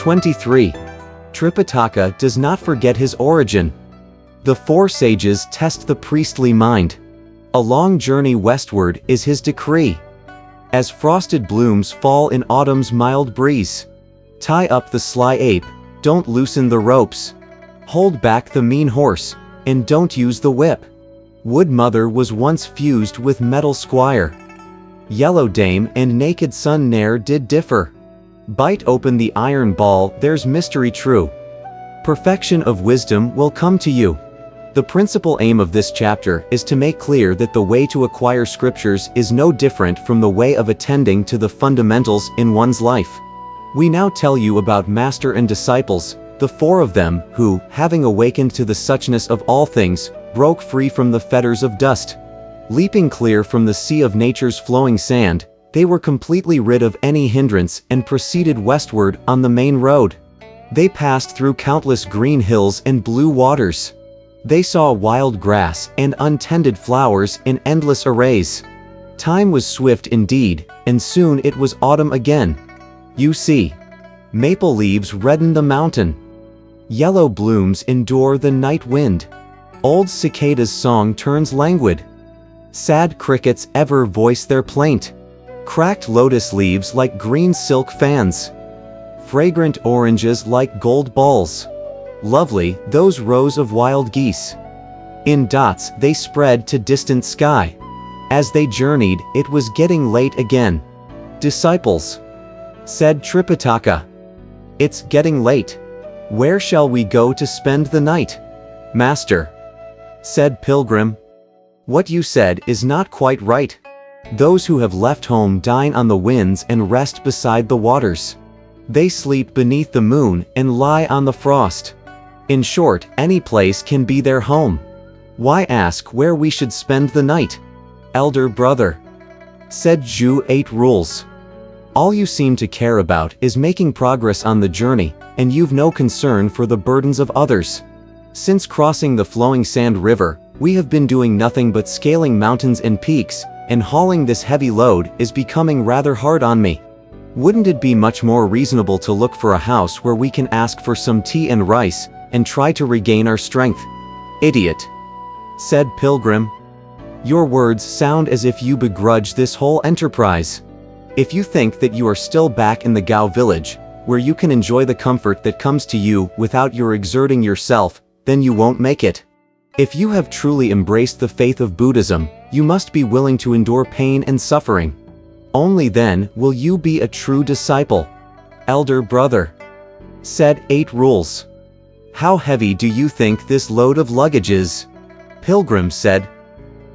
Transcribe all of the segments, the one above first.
23. Tripitaka does not forget his origin. The four sages test the priestly mind. A long journey westward is his decree. As frosted blooms fall in autumn's mild breeze. Tie up the sly ape, don't loosen the ropes. Hold back the mean horse, and don't use the whip. Wood mother was once fused with metal squire. Yellow dame and naked son ne'er did differ. Bite open the iron ball, there's mystery true. Perfection of wisdom will come to you. The principal aim of this chapter is to make clear that the way to acquire scriptures is no different from the way of attending to the fundamentals in one's life. We now tell you about master and disciples, the four of them who, having awakened to the suchness of all things, broke free from the fetters of dust. Leaping clear from the sea of nature's flowing sand, they were completely rid of any hindrance and proceeded westward on the main road. They passed through countless green hills and blue waters. They saw wild grass and untended flowers in endless arrays. Time was swift indeed, and soon it was autumn again. You see, maple leaves redden the mountain. Yellow blooms endure the night wind. Old cicada's song turns languid. Sad crickets ever voice their plaint. Cracked lotus leaves like green silk fans. Fragrant oranges like gold balls. Lovely, those rows of wild geese. In dots they spread to distant sky. As they journeyed, it was getting late again. Disciples, said Tripitaka, it's getting late. Where shall we go to spend the night? Master, said Pilgrim, what you said is not quite right. Those who have left home dine on the winds and rest beside the waters. They sleep beneath the moon and lie on the frost. In short, any place can be their home. Why ask where we should spend the night? Elder brother, said Zhu 8 Rules. All you seem to care about is making progress on the journey, and you've no concern for the burdens of others. Since crossing the flowing sand river, we have been doing nothing but scaling mountains and peaks, and hauling this heavy load is becoming rather hard on me. Wouldn't it be much more reasonable to look for a house where we can ask for some tea and rice, and try to regain our strength? Idiot, said Pilgrim. Your words sound as if you begrudge this whole enterprise. If you think that you are still back in the Gao village, where you can enjoy the comfort that comes to you without your exerting yourself, then you won't make it. If you have truly embraced the faith of Buddhism, you must be willing to endure pain and suffering. Only then will you be a true disciple. Elder brother, said 8 Rules. How heavy do you think this load of luggage is? Pilgrim said,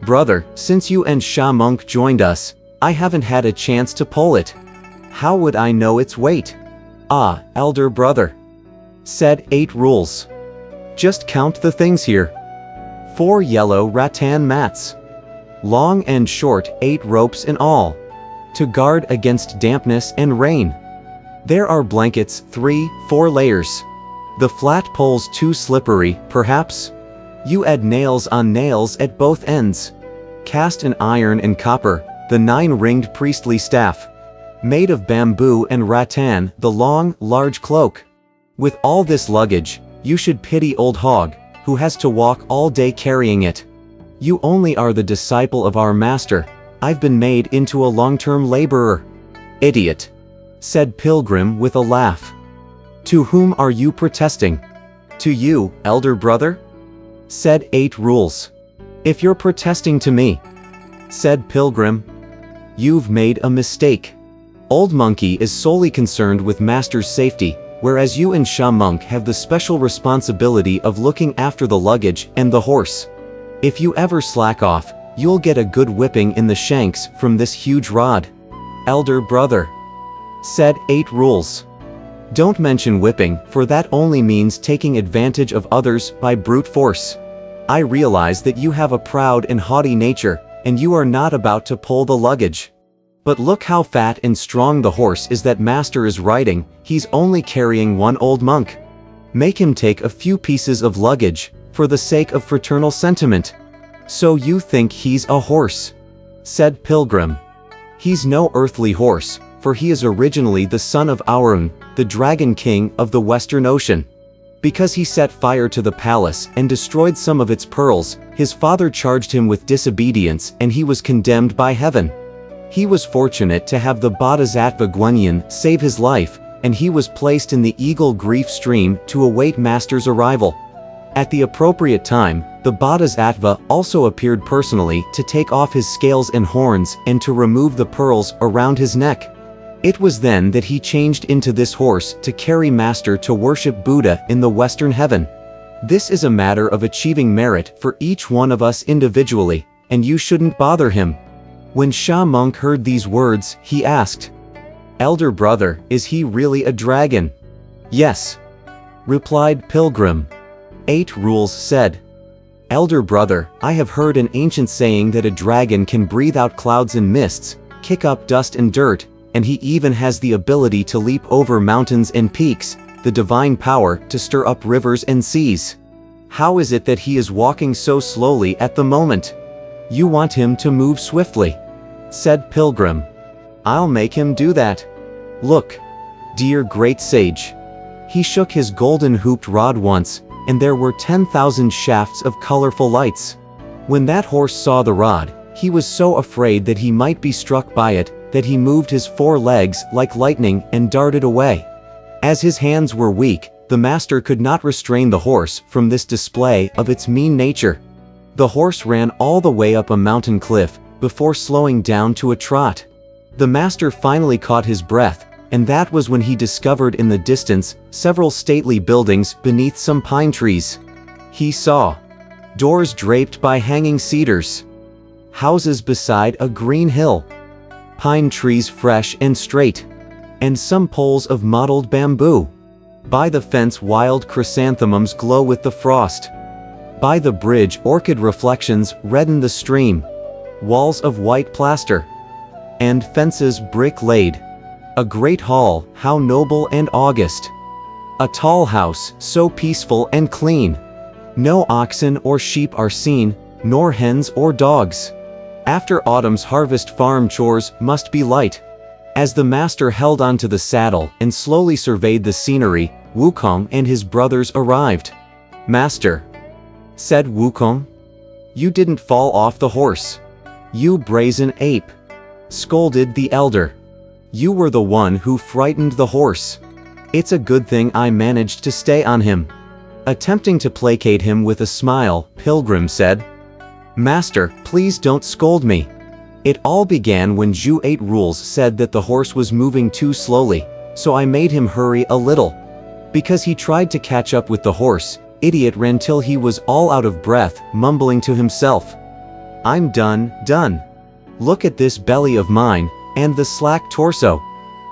brother, since you and Sha Monk joined us, I haven't had a chance to pull it. How would I know its weight? Ah, elder brother, said 8 Rules. Just count the things here. 4 yellow rattan mats. Long and short, 8 ropes in all. To guard against dampness and rain. There are blankets, 3-4 layers. The flat poles too slippery, perhaps? You add nails on nails at both ends. Cast in iron and copper, the 9-ringed priestly staff. Made of bamboo and rattan, the long, large cloak. With all this luggage, you should pity old Hog, who has to walk all day carrying it. You only are the disciple of our master. I've been made into a long-term laborer. Idiot, said Pilgrim with a laugh. To whom are you protesting? To you, elder brother? Said 8 Rules. If you're protesting to me, said Pilgrim, you've made a mistake. Old Monkey is solely concerned with master's safety, whereas you and Sha Monk have the special responsibility of looking after the luggage and the horse. If you ever slack off, you'll get a good whipping in the shanks from this huge rod. Elder brother, said 8 Rules. Don't mention whipping, for that only means taking advantage of others by brute force. I realize that you have a proud and haughty nature, and you are not about to pull the luggage. But look how fat and strong the horse is that master is riding. He's only carrying one old monk. Make him take a few pieces of luggage, for the sake of fraternal sentiment. So you think he's a horse? Said Pilgrim. He's no earthly horse, for he is originally the son of Aurung, the Dragon King of the Western Ocean. Because he set fire to the palace and destroyed some of its pearls, his father charged him with disobedience and he was condemned by heaven. He was fortunate to have the Bodhisattva Guanyin save his life, and he was placed in the Eagle Grief stream to await Master's arrival. At the appropriate time, the Bodhisattva also appeared personally to take off his scales and horns and to remove the pearls around his neck. It was then that he changed into this horse to carry Master to worship Buddha in the Western heaven. This is a matter of achieving merit for each one of us individually, and you shouldn't bother him. When Sha Monk heard these words, he asked, "Elder brother, is he really a dragon?" "Yes," replied Pilgrim. 8 Rules said, "Elder brother, I have heard an ancient saying that a dragon can breathe out clouds and mists, kick up dust and dirt, and he even has the ability to leap over mountains and peaks, the divine power to stir up rivers and seas. How is it that he is walking so slowly at the moment?" "You want him to move swiftly," said Pilgrim. "I'll make him do that. Look, dear great sage." He shook his golden hooped rod once, and there were 10,000 shafts of colorful lights. When that horse saw the rod, he was so afraid that he might be struck by it, that he moved his 4 legs like lightning and darted away. As his hands were weak, the master could not restrain the horse from this display of its mean nature. The horse ran all the way up a mountain cliff, before slowing down to a trot. The master finally caught his breath, and that was when he discovered in the distance several stately buildings beneath some pine trees. He saw doors draped by hanging cedars, houses beside a green hill, pine trees fresh and straight, and some poles of mottled bamboo. By the fence wild chrysanthemums glow with the frost. By the bridge orchid reflections redden the stream. Walls of white plaster, and fences brick laid. A great hall, how noble and august. A tall house, so peaceful and clean. No oxen or sheep are seen, nor hens or dogs. After autumn's harvest farm chores must be light. As the master held onto the saddle and slowly surveyed the scenery, Wukong and his brothers arrived. "Master," said Wukong, "you didn't fall off the horse. You brazen ape," scolded the elder. "You were the one who frightened the horse. It's a good thing I managed to stay on him." Attempting to placate him with a smile, Pilgrim said, "Master, please don't scold me. It all began when Zhu 8 Rules said that the horse was moving too slowly, so I made him hurry a little. Because he tried to catch up with the horse, Idiot ran till he was all out of breath, mumbling to himself, 'I'm done. Look at this belly of mine, and the slack torso.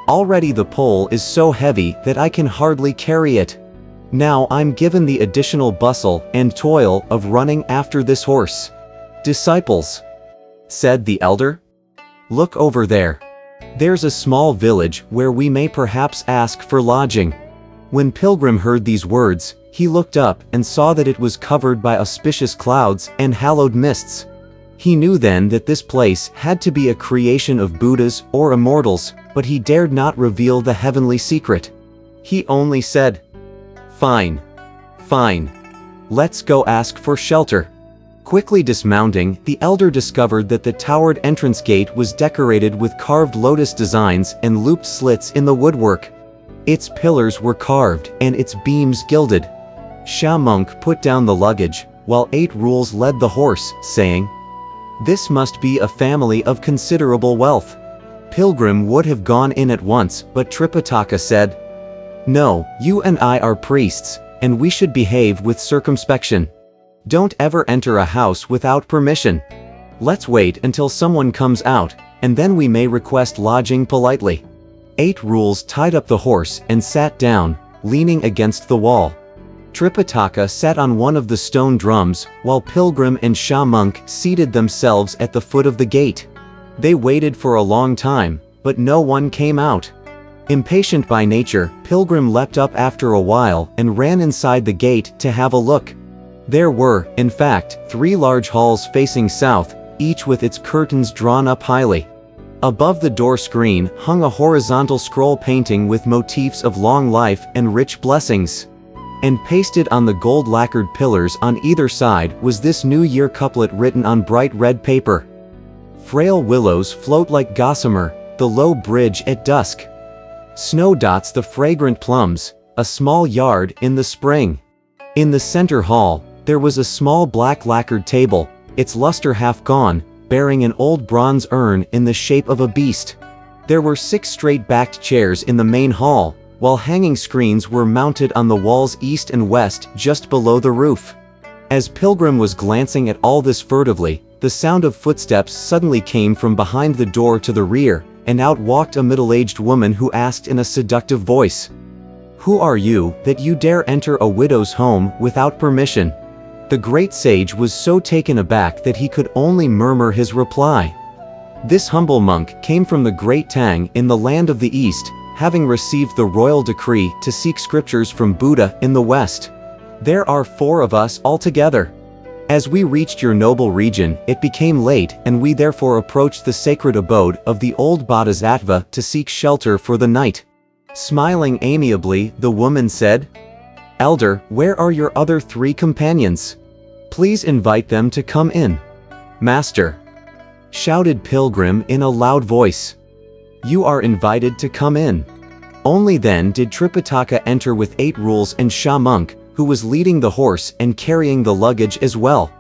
Already the pole is so heavy that I can hardly carry it. Now I'm given the additional bustle and toil of running after this horse.' Disciples," said the elder, "look over there. There's a small village where we may perhaps ask for lodging." When Pilgrim heard these words, he looked up and saw that it was covered by auspicious clouds and hallowed mists. He knew then that this place had to be a creation of Buddhas or immortals, but he dared not reveal the heavenly secret. He only said, Fine. Let's go ask for shelter." Quickly dismounting, the elder discovered that the towered entrance gate was decorated with carved lotus designs and looped slits in the woodwork. Its pillars were carved and its beams gilded. Sha Monk put down the luggage, while 8 Rules led the horse, saying, "This must be a family of considerable wealth." Pilgrim would have gone in at once, but Tripitaka said, "No, you and I are priests, and we should behave with circumspection. Don't ever enter a house without permission. Let's wait until someone comes out, and then we may request lodging politely." 8 Rules tied up the horse and sat down, leaning against the wall. Tripitaka sat on one of the stone drums, while Pilgrim and Sha Monk seated themselves at the foot of the gate. They waited for a long time, but no one came out. Impatient by nature, Pilgrim leapt up after a while and ran inside the gate to have a look. There were, in fact, 3 large halls facing south, each with its curtains drawn up highly. Above the door screen hung a horizontal scroll painting with motifs of long life and rich blessings. And pasted on the gold-lacquered pillars on either side was this New Year couplet written on bright red paper. Frail willows float like gossamer, the low bridge at dusk. Snow dots the fragrant plums, a small yard in the spring. In the center hall, there was a small black lacquered table, its luster half gone, bearing an old bronze urn in the shape of a beast. There were 6 straight-backed chairs in the main hall, while hanging screens were mounted on the walls east and west just below the roof. As Pilgrim was glancing at all this furtively, the sound of footsteps suddenly came from behind the door to the rear, and out walked a middle-aged woman who asked in a seductive voice, "Who are you, that you dare enter a widow's home without permission?" The great sage was so taken aback that he could only murmur his reply. This humble monk came from the Great Tang in the land of the East, having received the royal decree to seek scriptures from Buddha in the West. There are 4 of us altogether. As we reached your noble region, it became late, and we therefore approached the sacred abode of the old Bodhisattva to seek shelter for the night. Smiling amiably, the woman said, "Elder, where are your other 3 companions? Please invite them to come in." "Master," shouted Pilgrim in a loud voice, "you are invited to come in." Only then did Tripitaka enter with 8 rules and Sha monk, who was leading the horse and carrying the luggage as well.